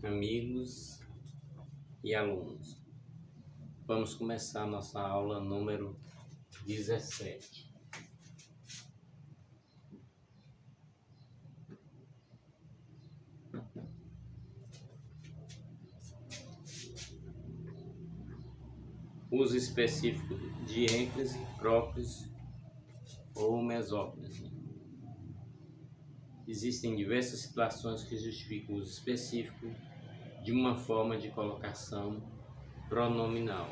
Amigos e alunos, vamos começar a nossa aula número 17. Uso específico de ênclise, próclise ou mesóclise. Existem diversas situações que justificam o uso específico de uma forma de colocação pronominal.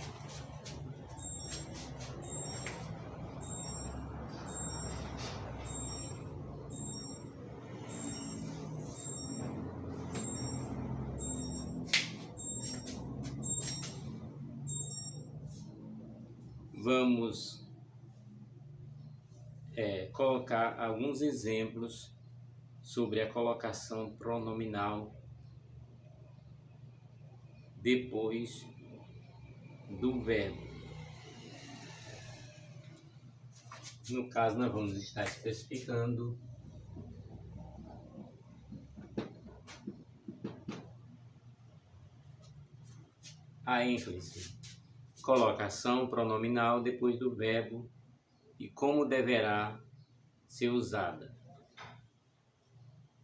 Vamos colocar alguns exemplos sobre a colocação pronominal depois do verbo. No caso, nós vamos estar especificando a ênclise, colocação pronominal depois do verbo e como deverá ser usada.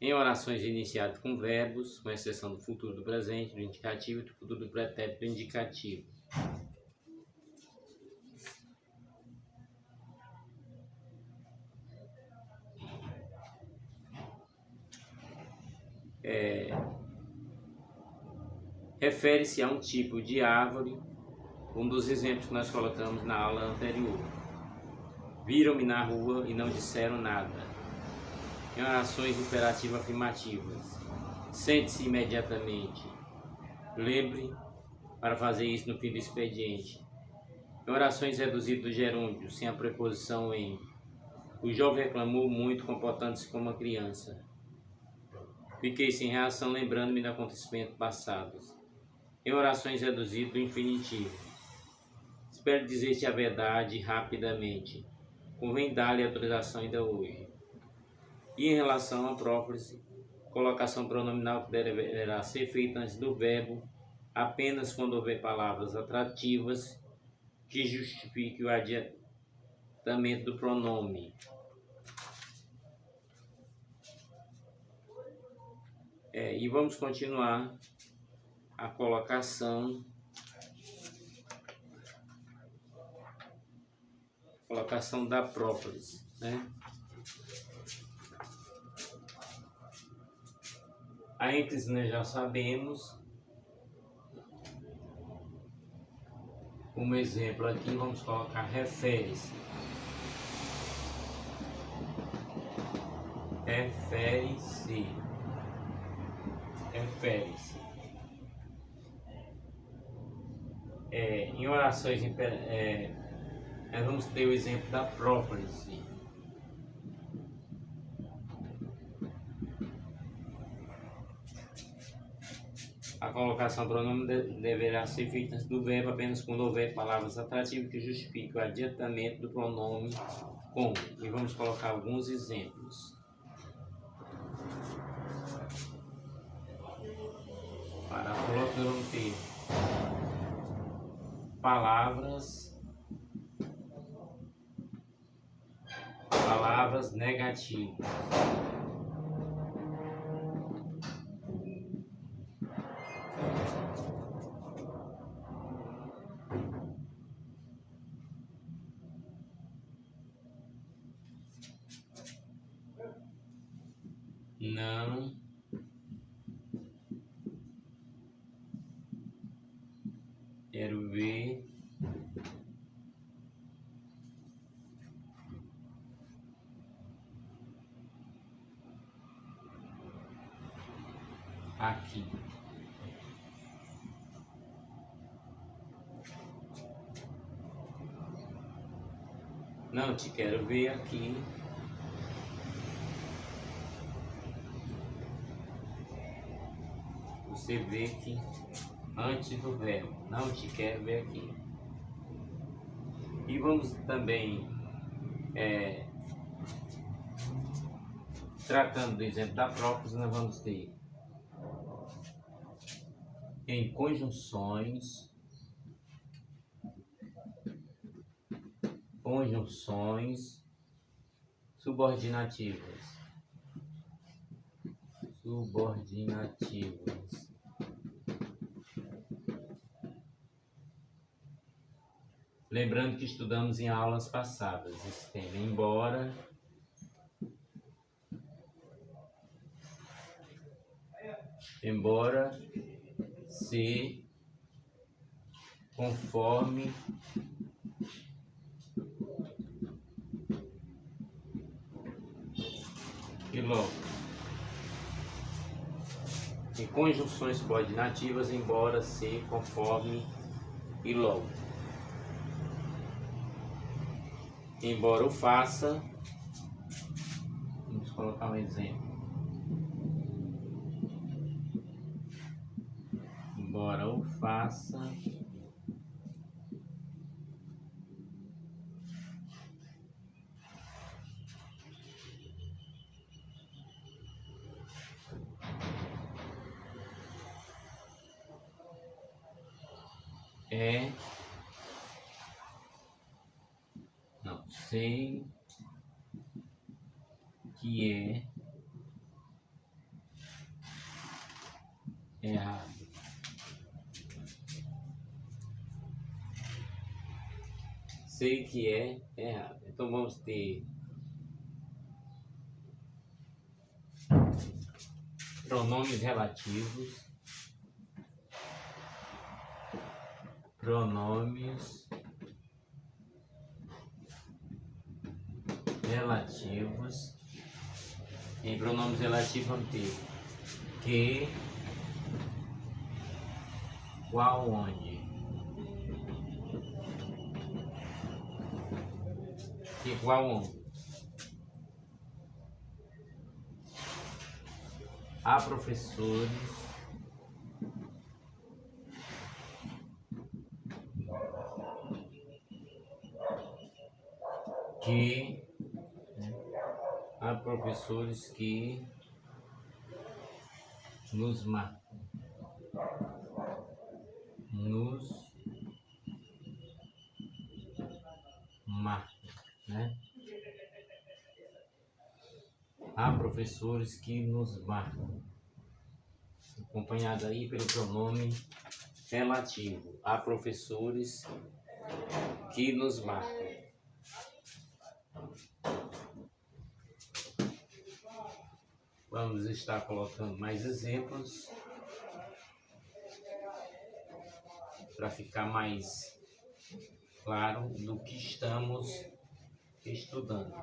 Em orações iniciadas com verbos, com exceção do futuro do presente, do indicativo e do futuro do pretérito indicativo. Refere-se a um tipo de árvore, um dos exemplos que nós colocamos na aula anterior. Viram-me na rua e não disseram nada. Em orações imperativas afirmativas, sente-se imediatamente. Lembre para fazer isso no fim do expediente. Em orações reduzidas do gerúndio, sem a preposição em. O jovem reclamou muito, comportando-se como uma criança. Fiquei sem reação, lembrando-me de acontecimentos passados. Em orações reduzidas do infinitivo, espero dizer-te a verdade rapidamente. Convém dar-lhe autorização ainda hoje. E em relação à próclise, colocação pronominal que deverá ser feita antes do verbo, apenas quando houver palavras atrativas que justifiquem o adiantamento do pronome. E vamos continuar a colocação da próclise, né? A ênclise nós já sabemos. Como exemplo aqui vamos colocar refere-se. Refere-se. Refere-se. Em orações nós vamos ter o exemplo da próclise. A colocação pronome deverá ser feita antes do verbo apenas quando houver palavras atrativas que justifiquem o adiantamento do pronome com. E vamos colocar alguns exemplos. Para a própria vamos ter palavras negativas. Não quero ver aqui. Não te quero ver aqui. Você vê que antes do verbo, não te quero ver aqui. E vamos também Tratando do exemplo da própria, nós vamos ter em conjunções, subordinativas. Lembrando que estudamos em aulas passadas esse tema, embora se, conforme, e logo. Em conjunções subordinativas, embora, se, conforme e logo. Embora o faça, vamos colocar um exemplo. Embora o faça, sei que é errado. Sei que é errado. Então vamos ter pronomes relativos, em pronomes relativos vamos ter que, qual, onde. Que, qual, onde. Há professores que nos marcam, né? Há professores que nos marcam, acompanhado aí pelo pronome relativo. Há professores que nos marcam. Vamos estar colocando mais exemplos para ficar mais claro do que estamos estudando.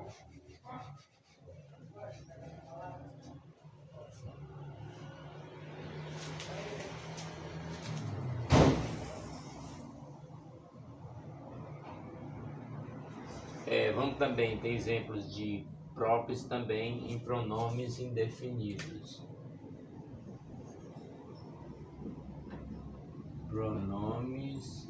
Vamos também ter exemplos de próprios também em pronomes indefinidos. Pronomes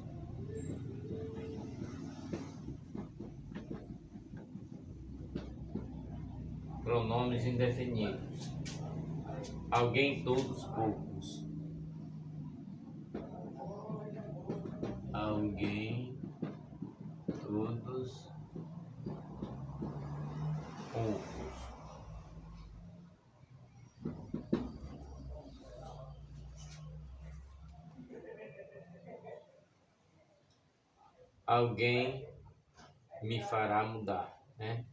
indefinidos. Alguém, todos, poucos. Alguém, todos, poucos. Alguém me fará mudar, né?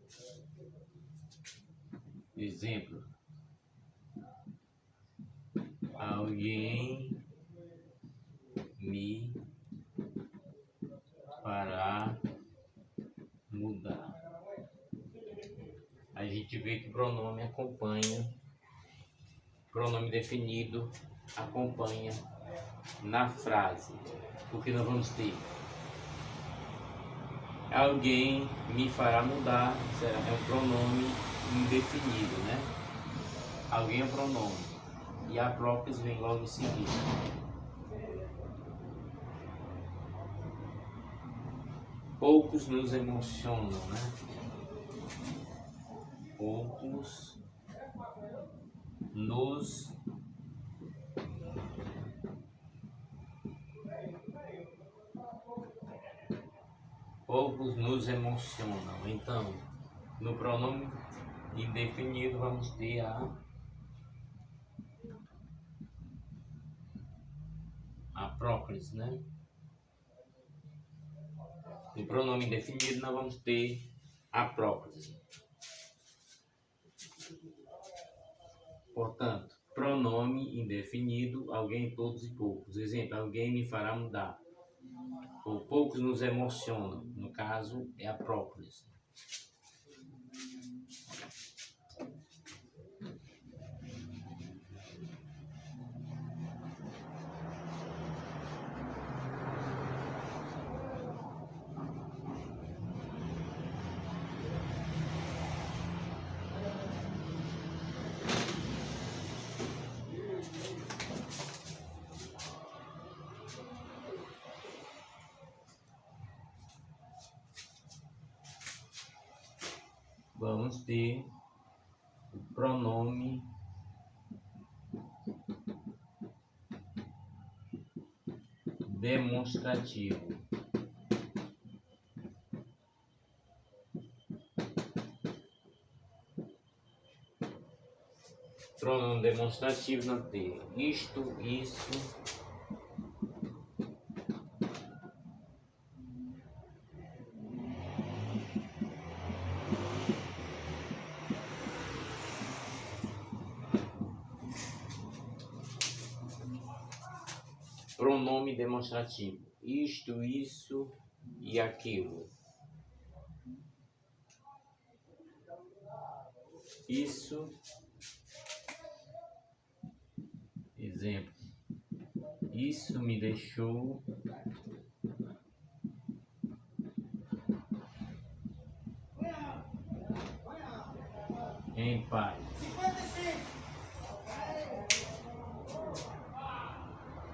Exemplo. Alguém me fará mudar. A gente vê que o pronome acompanha, pronome definido acompanha na frase. Porque nós vamos ter alguém me fará mudar, é um pronome indefinido, né? Alguém é um pronome e a própria vem logo em seguida. Poucos nos emocionam, né? Poucos nos poucos nos emocionam. Então, no pronome indefinido vamos ter a próclise, né? No pronome indefinido nós vamos ter a próclise. Portanto, pronome indefinido, alguém, todos e poucos. Exemplo, alguém me fará mudar. Ou poucos nos emocionam. No caso, é a próclise. Vamos ter o pronome demonstrativo. Pronome demonstrativo não tem isto, isso, pronome demonstrativo, isto, isso e aquilo. Isso, exemplo, isso me deixou em paz.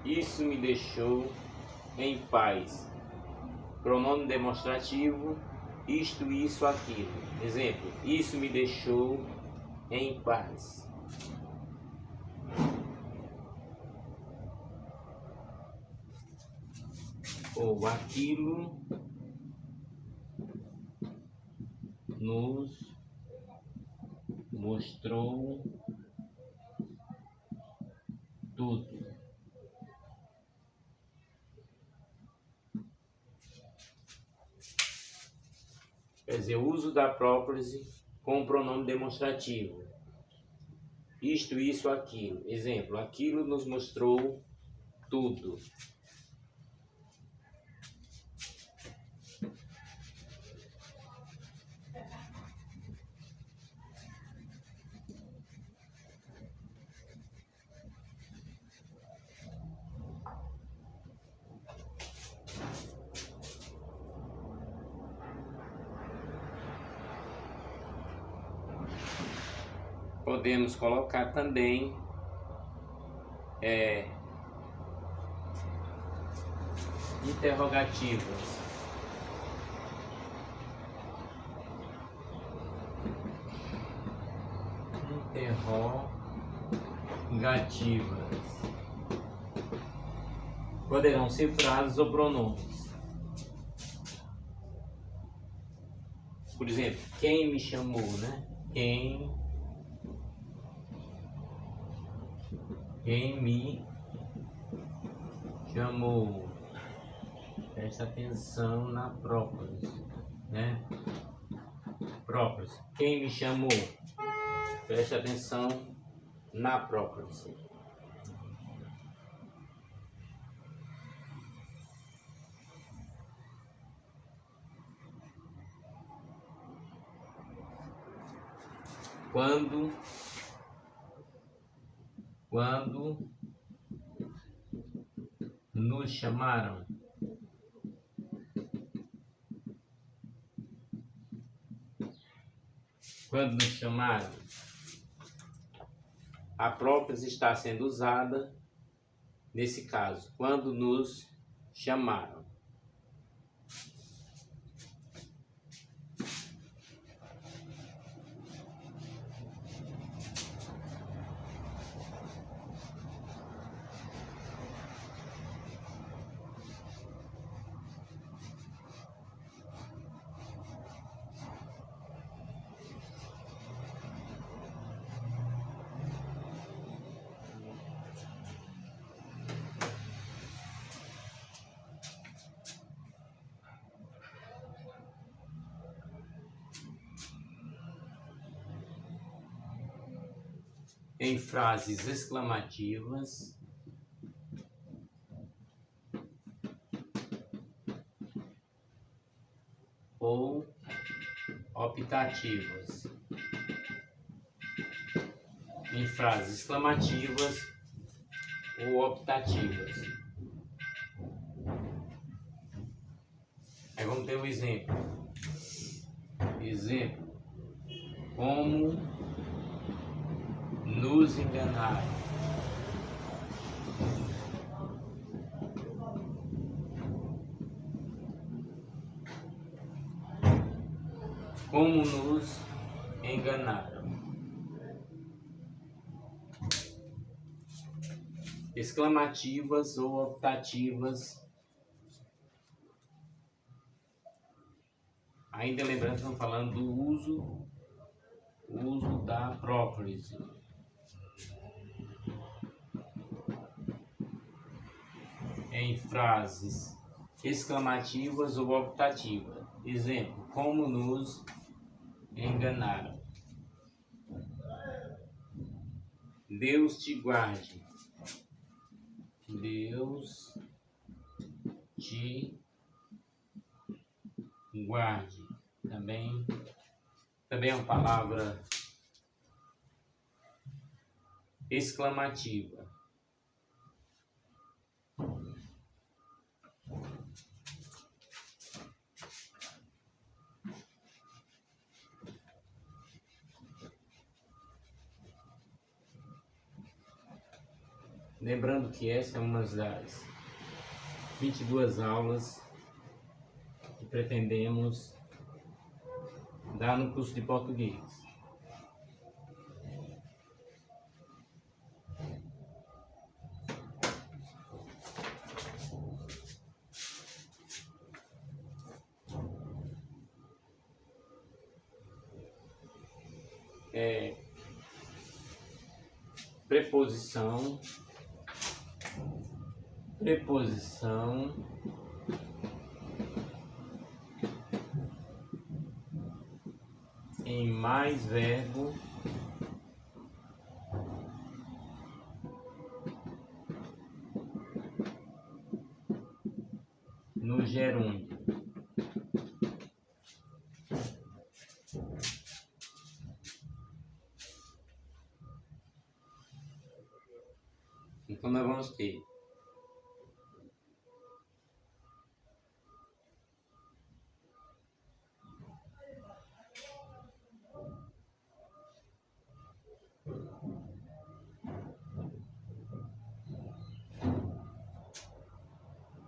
Isso me deixou em paz. Pronome demonstrativo, isto, isso, aquilo. Exemplo, isso me deixou em paz. Ou aquilo nos mostrou tudo. Quer dizer, o uso da próclise com o pronome demonstrativo. Isto, isso, aquilo. Exemplo, aquilo nos mostrou tudo. Podemos colocar também interrogativas. Interrogativas. Poderão ser frases ou pronomes. Por exemplo, quem me chamou, né? Quem me chamou. Presta atenção na próclise, né? Próclise. Quem me chamou. Presta atenção na próclise. Quando nos chamaram. Quando nos chamaram, a própria está sendo usada nesse caso. Quando nos chamaram. em frases exclamativas ou optativas. Em frases exclamativas ou optativas. Aí vamos ter um exemplo. Exemplo. Como nos enganaram. Como nos enganaram. Exclamativas ou optativas. Ainda lembrando, estamos falando do uso da próprise. Em frases exclamativas ou optativas. Exemplo, como nos enganaram. Deus te guarde. Deus te guarde. Também é uma palavra exclamativa. Lembrando que essa é uma das 22 aulas que pretendemos dar no curso de português. Preposição em mais verbo no gerúndio. Então nós vamos ter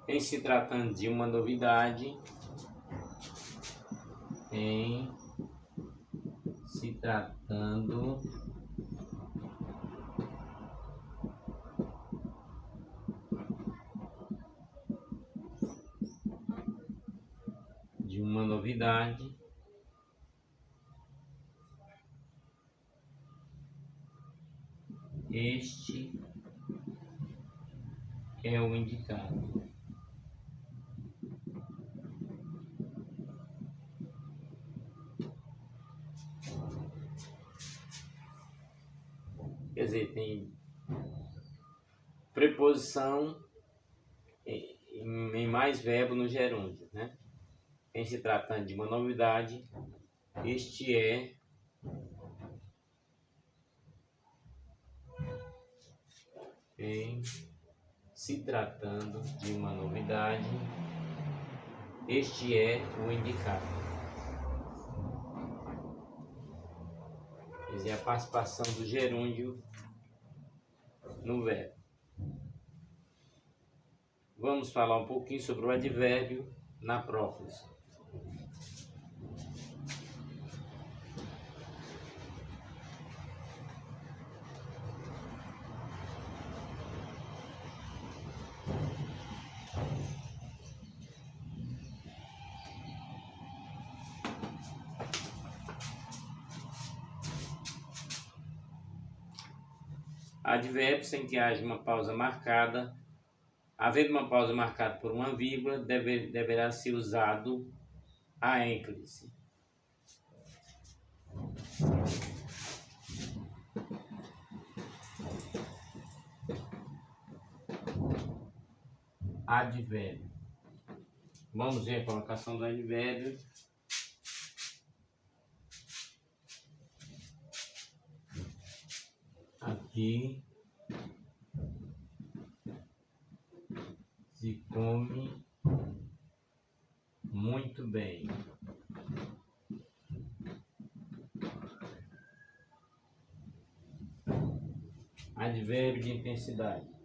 em se tratando de uma novidade, em se tratando de uma novidade, este é o indicado. Quer dizer, tem preposição em mais verbo no gerúndio, né? Em se tratando de uma novidade, este é em se tratando de uma novidade, este é o indicado. Quer dizer, a participação do gerúndio no verbo. Vamos falar um pouquinho sobre o advérbio na próprise. Advérbio sem que haja uma pausa marcada. Havendo uma pausa marcada por uma vírgula, deverá ser usado a ênclise. advérbio. Vamos ver a colocação do advérbio. Aqui se come muito bem. Advérbio de intensidade.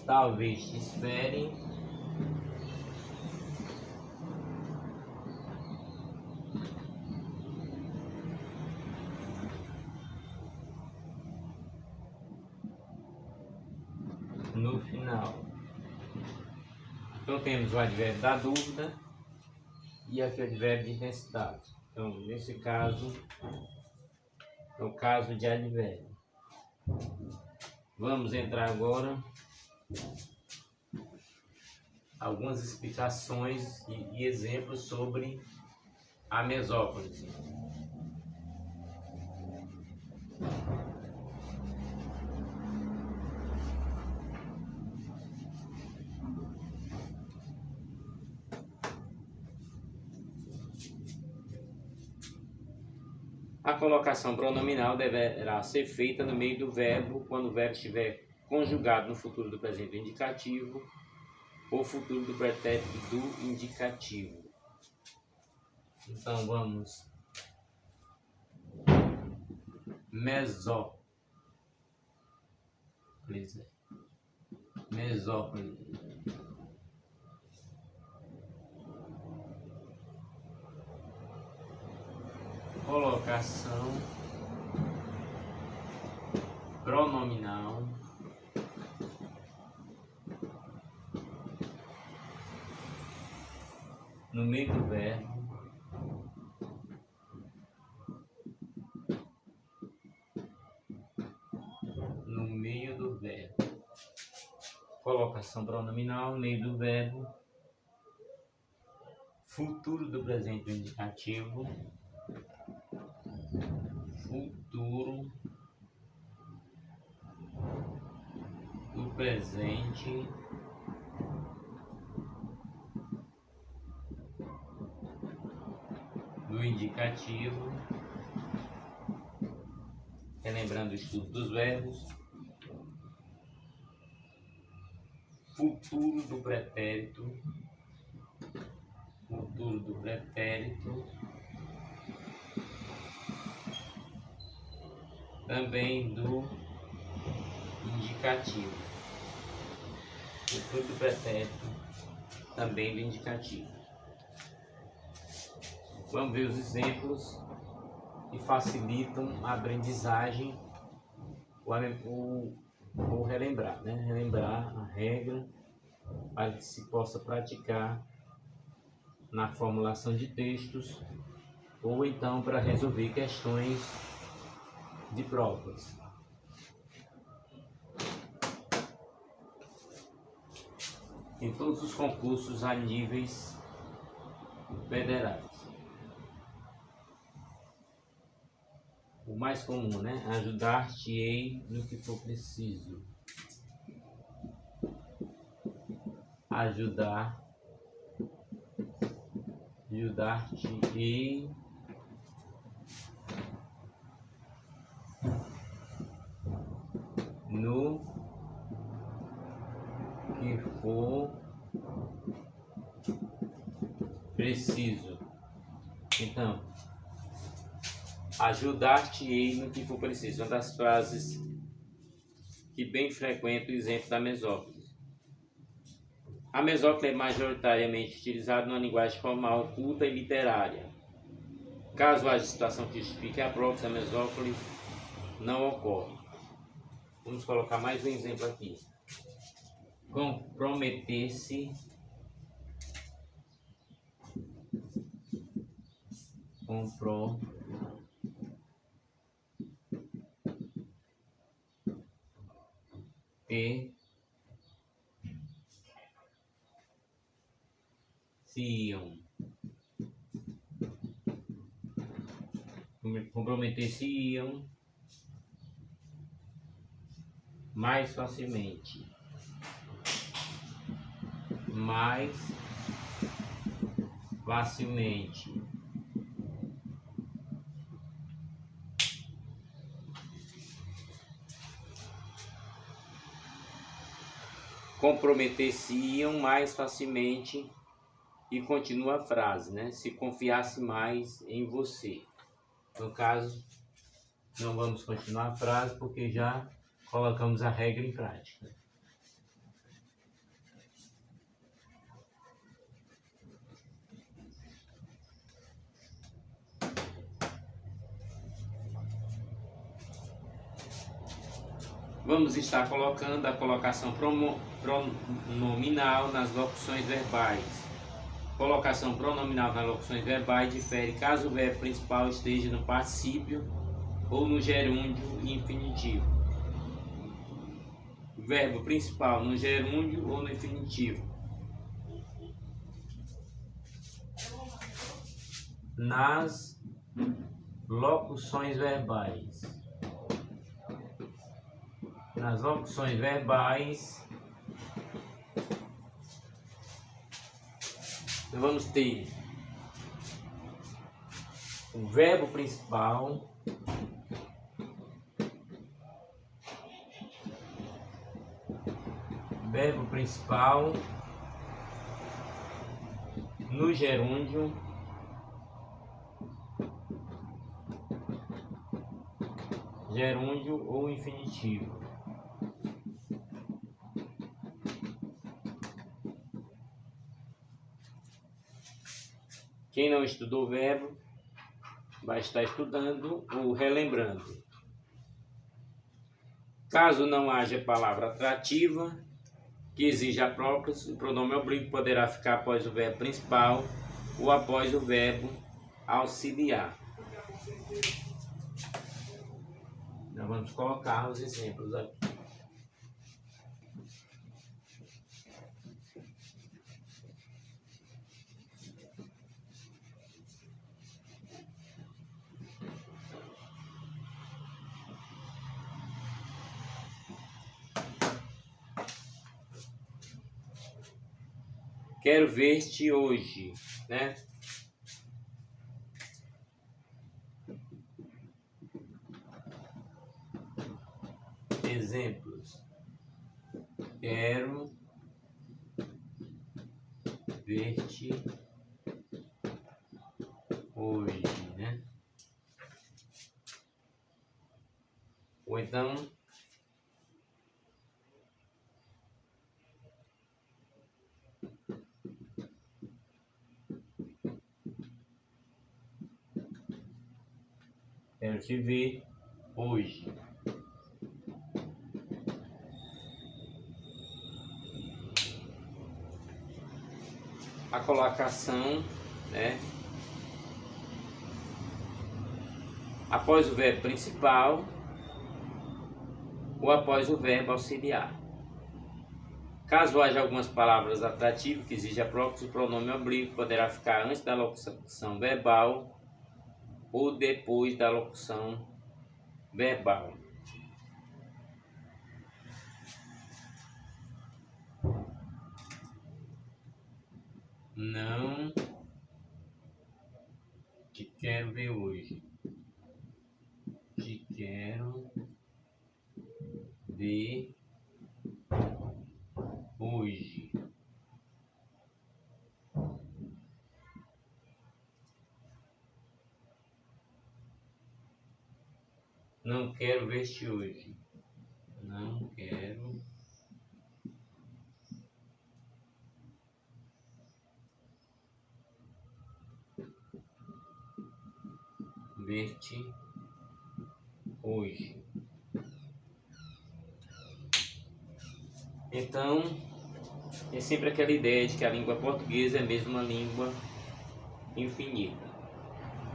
Talvez te espere. No final. Então temos o advérbio da dúvida e aqui o advérbio de intensidade. Então, nesse caso, é o caso de advérbio. Vamos entrar agora algumas explicações e exemplos sobre a mesóclise. A colocação pronominal deverá ser feita no meio do verbo quando o verbo estiver conjugado no futuro do presente indicativo ou futuro do pretérito do indicativo. Então vamos. Mesóclise. Colocação pronominal no meio do verbo colocação pronominal no meio do verbo futuro do presente indicativo futuro do presente do indicativo, relembrando o estudo dos verbos, futuro do pretérito também do indicativo, futuro do pretérito também do indicativo. Vamos ver os exemplos que facilitam a aprendizagem ou relembrar, né? Relembrar a regra para que se possa praticar na formulação de textos ou então para resolver questões de provas. Em todos os concursos a níveis federais. O mais comum, né? Ajudar-te-ei no que for preciso. Ajudar-te-ei no que for preciso. Então, ajudar-te-ei no que for preciso. Uma das frases que bem frequenta o exemplo da mesóclise. A mesóclise é majoritariamente utilizada numa linguagem formal, culta e literária. Caso haja situação que justifique a própria, a mesóclise não ocorre. Vamos colocar mais um exemplo aqui. Comprometer-se comprometer-se-iam mais facilmente. Mais facilmente. Comprometer-se-iam mais facilmente. E continua a frase, né? Se confiasse mais em você. No caso, não vamos continuar a frase porque já colocamos a regra em prática. Vamos estar colocando a colocação pronominal nas locuções verbais. Colocação pronominal nas locuções verbais difere caso o verbo principal esteja no particípio ou no gerúndio infinitivo. O verbo principal no gerúndio ou no infinitivo. Nas locuções verbais. Nas locuções verbais, vamos ter o verbo principal, no gerúndio, ou infinitivo. Quem não estudou o verbo vai estar estudando ou relembrando. Caso não haja palavra atrativa que exija a própria, o pronome oblíquo poderá ficar após o verbo principal ou após o verbo auxiliar. Nós vamos colocar os exemplos aqui. Quero ver-te hoje, né? Exemplos. Quero ver-te hoje, né? Ou então, quero te ver hoje. A colocação, né? Após o verbo principal ou após o verbo auxiliar. Caso haja algumas palavras atrativas que exijam a própria, o pronome oblíquo poderá ficar antes da locução verbal ou depois da locução verbal. Não te quero ver hoje. Te quero ver hoje. Não quero ver-te hoje. Não quero ver-te hoje. Então, é sempre aquela ideia de que a língua portuguesa é mesmo uma língua infinita.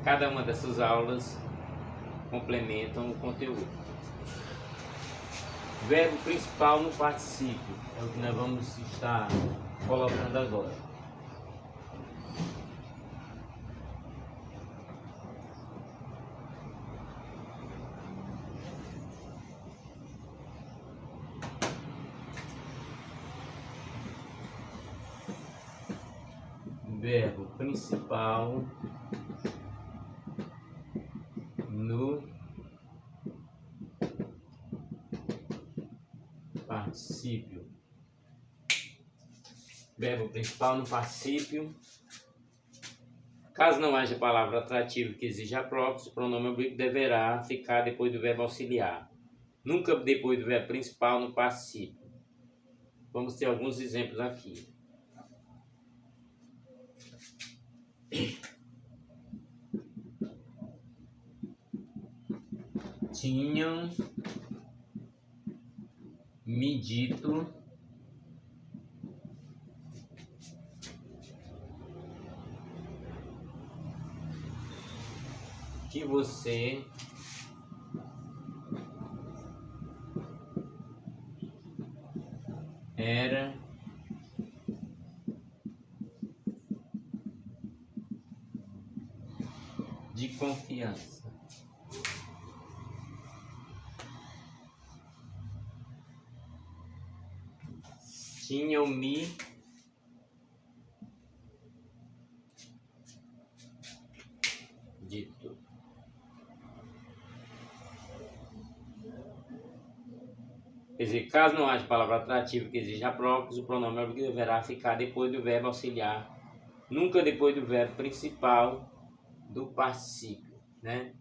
Cada uma dessas aulas complementam o conteúdo. Verbo principal no particípio é o que nós vamos estar colocando agora. verbo principal no particípio. Verbo principal no particípio. Caso não haja palavra atrativa que exija próprio, o pronome oblíquo deverá ficar depois do verbo auxiliar, nunca depois do verbo principal no particípio. Vamos ter alguns exemplos aqui. Tinham me dito que você era de confiança. Tinham-me dito. Quer dizer, caso não haja palavra atrativa que exija próprios, o pronome oblíquo deverá ficar depois do verbo auxiliar, nunca depois do verbo principal do particípio, né?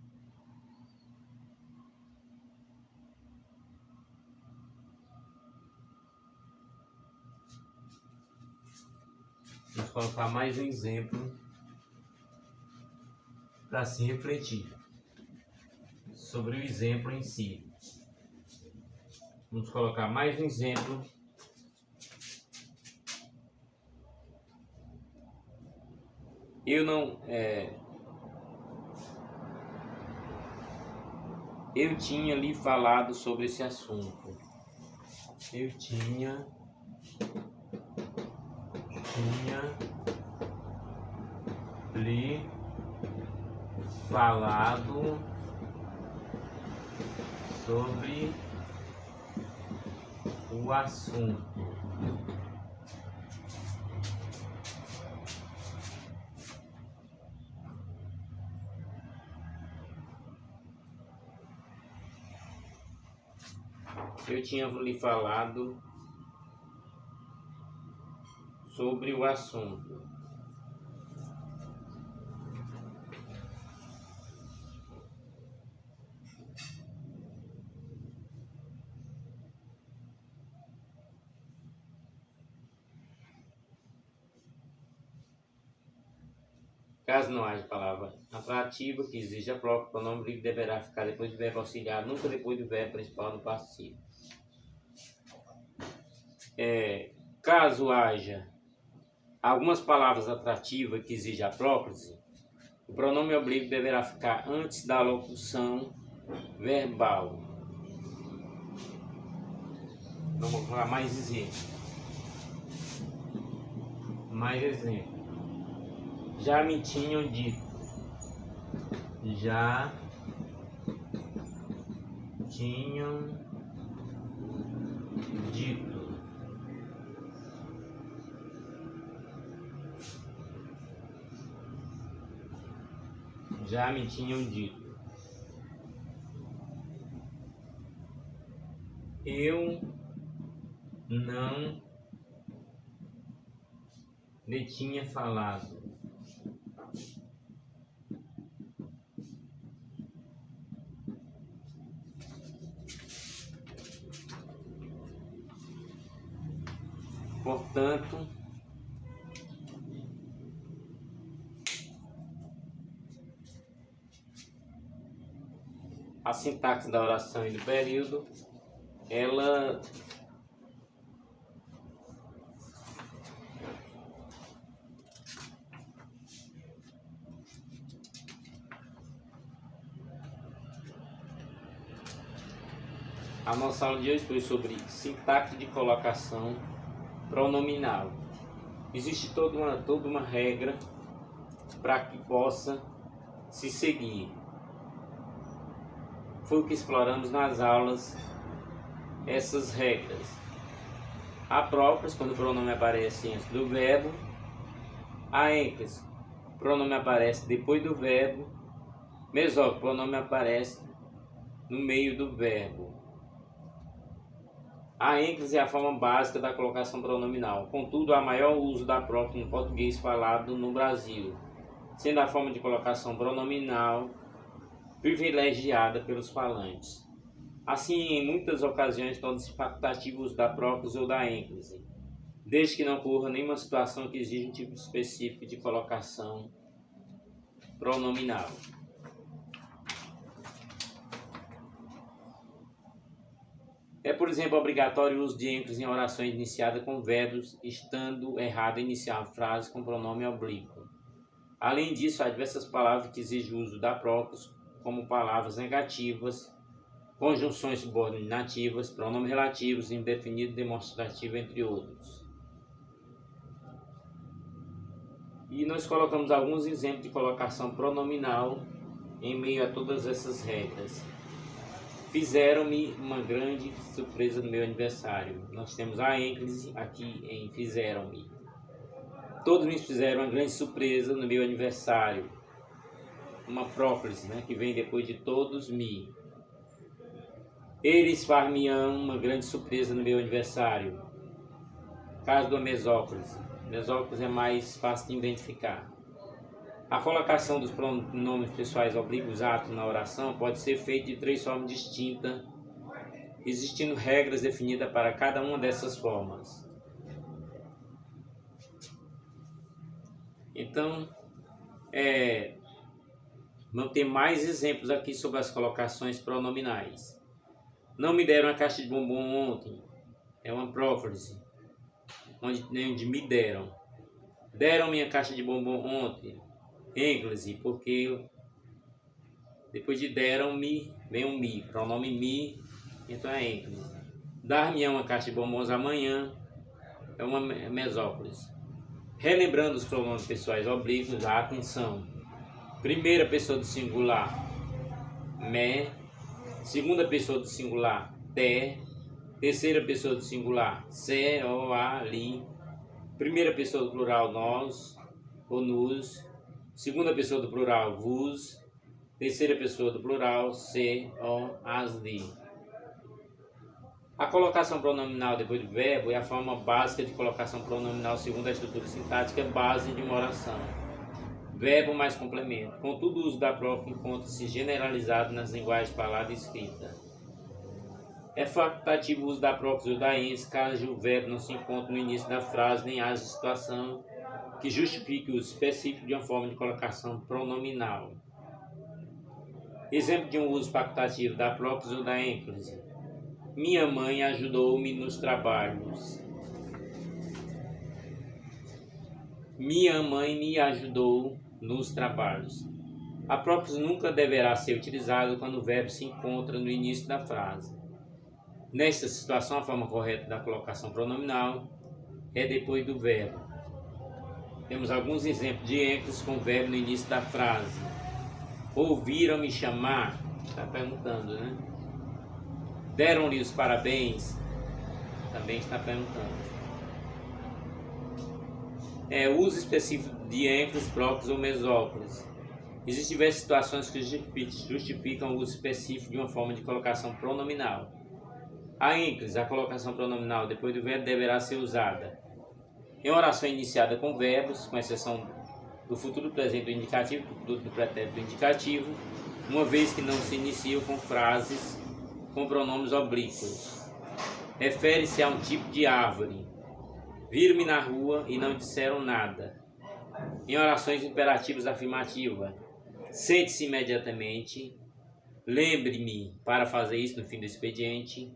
Vamos colocar mais um exemplo para se refletir sobre o exemplo em si. Vamos colocar mais um exemplo. Eu tinha lhe falado sobre esse assunto. Eu tinha lhe falado sobre o assunto. Eu tinha lhe falado sobre o assunto. Caso não haja palavra atrativa que exija próprio, o pronome oblíquo deverá ficar depois do verbo auxiliar, nunca depois do verbo principal no particípio. Caso haja algumas palavras atrativas que exijam a próprise, o pronome oblíquo deverá ficar antes da locução verbal. Vamos falar mais exemplos. Já me tinham dito. Já tinham dito. Já me tinham dito. Eu não lhe tinha falado. Portanto, a sintaxe da oração e do período, ela a nossa aula de hoje foi sobre sintaxe de colocação pronominal. Existe toda uma regra para que possa se seguir. Foi o que exploramos nas aulas, essas regras. Há próprias, quando o pronome aparece antes do verbo, A ênclise, pronome aparece depois do verbo. Mesóclise, pronome aparece no meio do verbo. A ênclise é a forma básica da colocação pronominal. Contudo, há maior uso da própria no português falado no Brasil, sendo a forma de colocação pronominal privilegiada pelos falantes. Assim, em muitas ocasiões, torna-se facultativo o uso da próclise ou da ênclise, desde que não ocorra nenhuma situação que exija um tipo específico de colocação pronominal. É, por exemplo, obrigatório o uso de ênclise em orações iniciadas com verbos, estando errado iniciar a frase com pronome oblíquo. Além disso, há diversas palavras que exigem o uso da próclise, como palavras negativas, conjunções subordinativas, pronomes relativos, indefinido, demonstrativo, entre outros. E nós colocamos alguns exemplos de colocação pronominal em meio a todas essas regras. Fizeram-me uma grande surpresa no meu aniversário. Nós temos a ênclise aqui em fizeram-me. Todos me fizeram uma grande surpresa no meu aniversário. Uma próclise, né, que vem depois de todos me. Eles far-me-ão uma grande surpresa no meu aniversário. Caso da mesóclise. Mesóclise é mais fácil de identificar. A colocação dos pronomes pessoais oblíquos atos na oração pode ser feita de 3 formas distintas, existindo regras definidas para cada uma dessas formas. Então, vamos ter mais exemplos aqui sobre as colocações pronominais. Não me deram a caixa de bombom ontem. É uma próclise, onde me deram. Deram minha caixa de bombom ontem. Ênclise, porque depois de deram-me, vem um me, pronome me, então é ênclise. Dar-me uma caixa de bombons amanhã é uma mesóclise. Relembrando os pronomes pessoais oblíquos, a atenção. Primeira pessoa do singular, me. Segunda pessoa do singular, te. Terceira pessoa do singular, se, ou, a, li. Primeira pessoa do plural, nós, ou nos. Segunda pessoa do plural, vos. Terceira pessoa do plural, se, ou, as, li. A colocação pronominal depois do verbo é a forma básica de colocação pronominal segundo a estrutura sintática base de uma oração. Verbo mais complemento. Contudo, o uso da própria encontra-se generalizado nas linguagens falada e escrita. É facultativo o uso da própria ou da ênfase caso o verbo não se encontre no início da frase nem haja situação que justifique o uso específico de uma forma de colocação pronominal. Exemplo de um uso facultativo da própria ou da ênfase. Minha mãe ajudou-me nos trabalhos. Minha mãe me ajudou nos trabalhos. A própria nunca deverá ser utilizada quando o verbo se encontra no início da frase. Nesta situação, a forma correta da colocação pronominal é depois do verbo. Temos alguns exemplos de ênfase com o verbo no início da frase. Ouviram-me chamar? Está perguntando, né? Deram-lhe os parabéns? Também está perguntando. Uso específico de ênfase, próclise ou mesóclise. Existem diversas situações que justificam o uso específico de uma forma de colocação pronominal. A ênfase, a colocação pronominal depois do verbo, deverá ser usada em oração iniciada com verbos, com exceção do futuro presente do indicativo, do pretérito indicativo, uma vez que não se iniciam com frases com pronomes oblíquos. Refere-se a um tipo de árvore. Viram-me na rua e não disseram nada. Em orações imperativas afirmativas, sente-se imediatamente. Lembre-me para fazer isso no fim do expediente.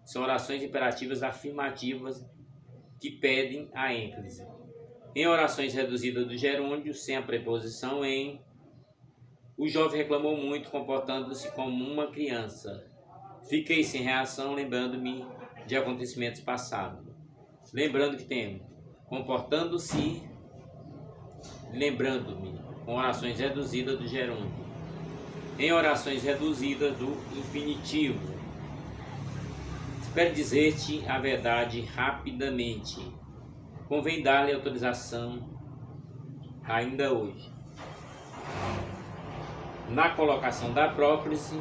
São orações imperativas afirmativas que pedem a ênfase. Em orações reduzidas do gerúndio, sem a preposição em, o jovem reclamou muito, comportando-se como uma criança. Fiquei sem reação, lembrando-me de acontecimentos passados. Lembrando que temos comportando-se, lembrando-me, com orações reduzidas do gerúndio. Em orações reduzidas do infinitivo, espero dizer-te a verdade rapidamente. Convém dar-lhe autorização ainda hoje. Na colocação da próclise,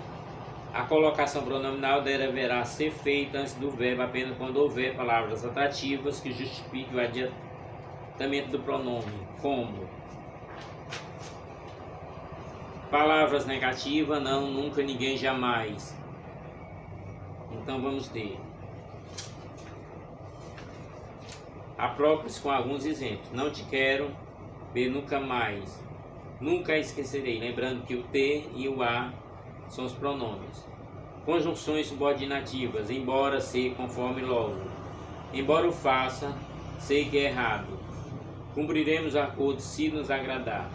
a colocação pronominal deverá ser feita antes do verbo apenas quando houver palavras atrativas que justifiquem o adiantamento do pronome, como palavras negativas, não, nunca, ninguém, jamais. Então vamos ter a próprise com alguns exemplos. Não te quero, B, nunca mais, nunca esquecerei. Lembrando que o T e o A são os pronomes. Conjunções subordinativas, embora, ser, conforme, logo. Embora o faça, sei que é errado. Cumpriremos o acordo se nos agradar.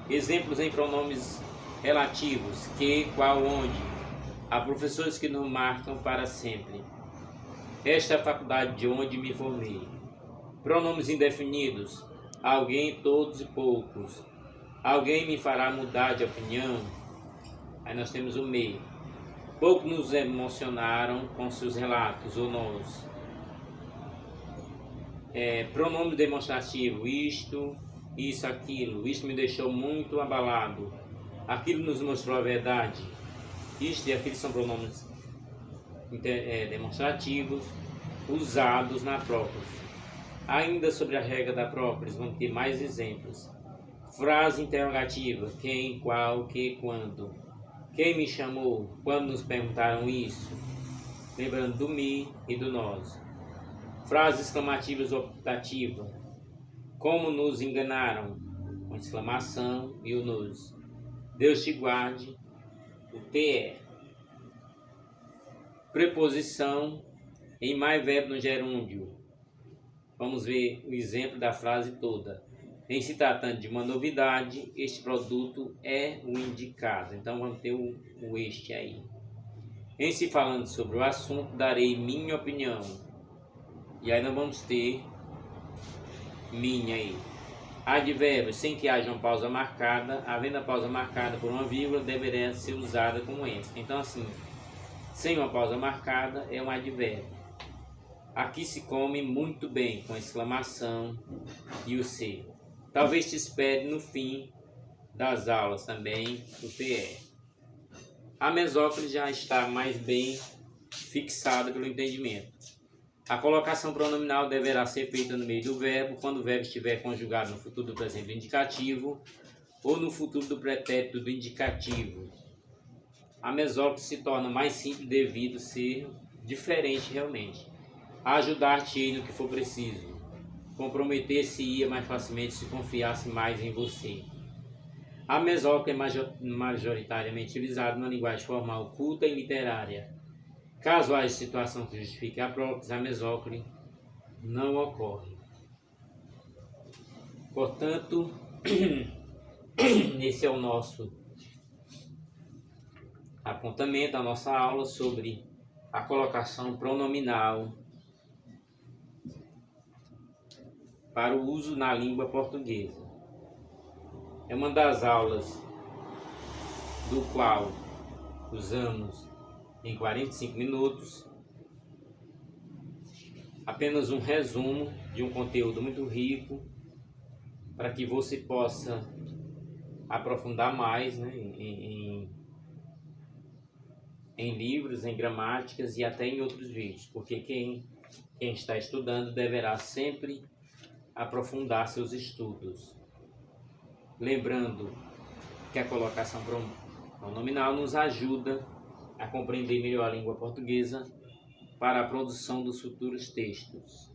Exemplos em pronomes relativos, que, qual, onde. Há professores que nos marcam para sempre. Esta é a faculdade de onde me formei. Pronomes indefinidos, alguém, todos e poucos. Alguém me fará mudar de opinião. Aí nós temos o me. Poucos nos emocionaram com seus relatos, ou nós. Pronome demonstrativo, isto, isso, aquilo. Isto me deixou muito abalado. Aquilo nos mostrou a verdade. Isto e aquilo são pronomes demonstrativos usados na próprise. Ainda sobre a regra da próprise, vamos ter mais exemplos. Frase interrogativa, quem, qual, que, quando. Quem me chamou? Quando nos perguntaram isso? Lembrando do me e do nós. Frases exclamativas optativa. Como nos enganaram? Com exclamação e o nos. Deus te guarde. O TE. Preposição em mais verbo no gerúndio. Vamos ver o exemplo da frase toda. Em se tratando de uma novidade, este produto é o indicado. Então vamos ter o este aí. Em se falando sobre o assunto, darei minha opinião. E aí nós vamos ter minha aí. Advérbios sem que haja uma pausa marcada. Havendo a pausa marcada por uma vírgula, deverá ser usada como ênfase. Então assim, sem uma pausa marcada é um advérbio. Aqui se come muito bem, com exclamação e o C. Talvez te espere no fim das aulas também o PE. A mesóclise já está mais bem fixada pelo entendimento. A colocação pronominal deverá ser feita no meio do verbo, quando o verbo estiver conjugado no futuro do presente do indicativo ou no futuro do pretérito do indicativo. A mesóclise se torna mais simples devido ser diferente realmente. Ajudar-te no que for preciso. Comprometer-se-ia mais facilmente se confiasse mais em você. A mesóclise é majoritariamente utilizada na linguagem formal culta e literária. Caso haja situação que justifique a própria, a mesóclise não ocorre. Portanto, esse é o nosso apontamento, a nossa aula sobre a colocação pronominal para o uso na língua portuguesa. É uma das aulas do qual usamos em 45 minutos apenas um resumo de um conteúdo muito rico para que você possa aprofundar mais, né, em livros, em gramáticas e até em outros vídeos, porque quem está estudando deverá sempre aprofundar seus estudos. Lembrando que a colocação pronominal nos ajuda a compreender melhor a língua portuguesa para a produção dos futuros textos.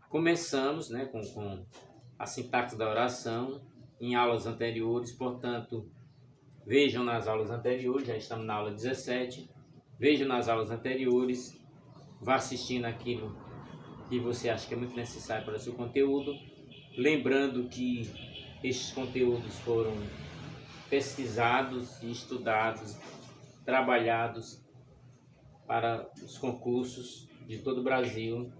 Começamos, né, com a sintaxe da oração em aulas anteriores, portanto, vejam nas aulas anteriores, já estamos na aula 17, vejam nas aulas anteriores, vá assistindo aquilo que você acha que é muito necessário para o seu conteúdo, lembrando que estes conteúdos foram pesquisados e estudados, trabalhados para os concursos de todo o Brasil,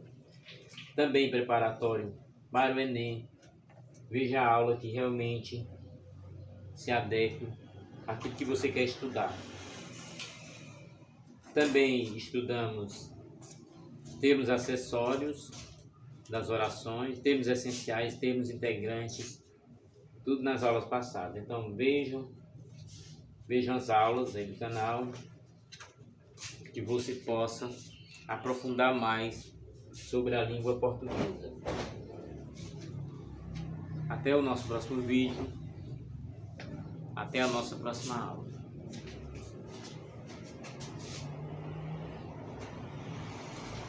também preparatório para o Enem. Veja a aula que realmente se adeque àquilo que você quer estudar. Também estudamos termos acessórios das orações, termos essenciais, termos integrantes, tudo nas aulas passadas. Então vejam as aulas aí do canal, que você possa aprofundar mais sobre a língua portuguesa. Até o nosso próximo vídeo, até a nossa próxima aula.